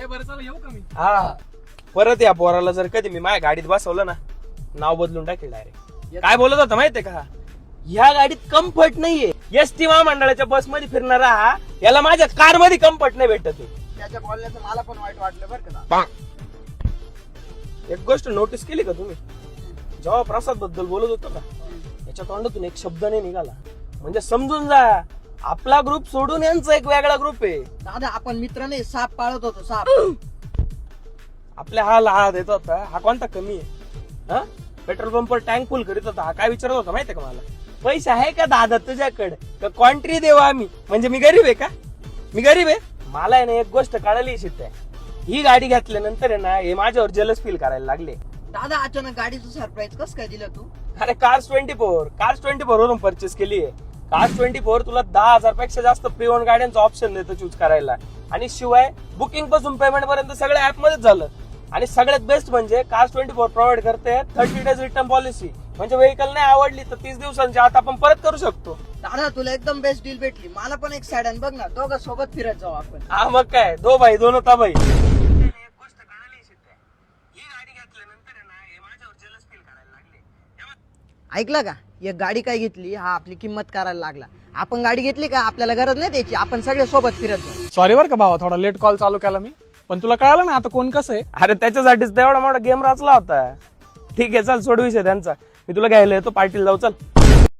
बरं चला येऊ का मी? हा परत या पोराला जर कधी मी माझ्या गाडीत बसवलं ना नाव बदलून टाकेल डायरेक्ट. काय बोलत होता माहितीये का, ह्या गाडीत कम्फर्ट नाहीये. एसटी महामंडळाच्या बस मध्ये फिरणारा हा, याला माझ्या कार मध्ये कम्फर्ट नाही भेटत आहे. त्याच्या बोलण्याचं मला पण वाईट वाटलं बरं का. एक गोष्ट नोटीस केली का तुम्ही, जेव्हा प्रसाद बद्दल बोलत होतो का याच्या तोंडातून एक शब्द नाही निघाला. म्हणजे समजून जा आपला ग्रुप सोडून यांचा एक वेगळा ग्रुप आहे. दादा आपण मित्र नाही, साप पाळत होतो साप. आपल्या हा लहा देत होता, हा कोणता कमी आहे? हा पेट्रोल पंपवर टँक फुल करीत होता, हा काय विचारत होता माहितीये का मला, पैसे आहे का दादा तुझ्याकडे का क्वांट्री देऊ आम्ही? म्हणजे मी गरीब आहे का? मी गरीब आहे? मला आहे ना एक गोष्ट कळाली शिट्ट्या, ही गाडी घेतल्यानंतर आहे ना हे माझ्यावर जलस फील करायला लागले. दादा अचानक गाडीचं सरप्राईज कसं काय दिलं तू? अरे कार्स 24 वरून परचेस केली आहे. कार्स 24 तुला 10,000 पेक्षा जास्त प्री ओन गाड्यांचा ऑप्शन देतो चूज करायला, आणि शिवाय बुकिंग पासून पेमेंट पर्यंत सगळं ऍप मध्येच झालं. आणि सगळ्यात बेस्ट म्हणजे कार्स 24 प्रोव्हाइड करते 30 डेज रिटर्न पॉलिसी. म्हणजे व्हेकल नाही आवडली तर 30 दिवसांच्या आत आपण परत करू शकतो. दादा तुला एकदम बेस्ट डील भेटली. मला पण एक सॅडन बघ ना, दोघं सोबत फिरत जाऊ आपण. हा मग काय, दो भाई दोन होता भाई. ऐकलं का, एक गाडी काय घेतली हा आपली किंमत करायला लागला. आपण गाडी घेतली का आपल्याला गरज नाही त्याची, आपण सगळे सोबत फिरत जाऊ. सॉरी बरं का भावा, थोडा लेट कॉल चालू केला मी, पण तुला कळालं ना आता कोण कसं आहे. अरे त्याच्यासाठीच तर एवढा मोठा गेम रचला होता. ठीक आहे चल सोड विषय त्यांचा, मी तुला घ्यायला येतो, पार्टीला जाऊ चल.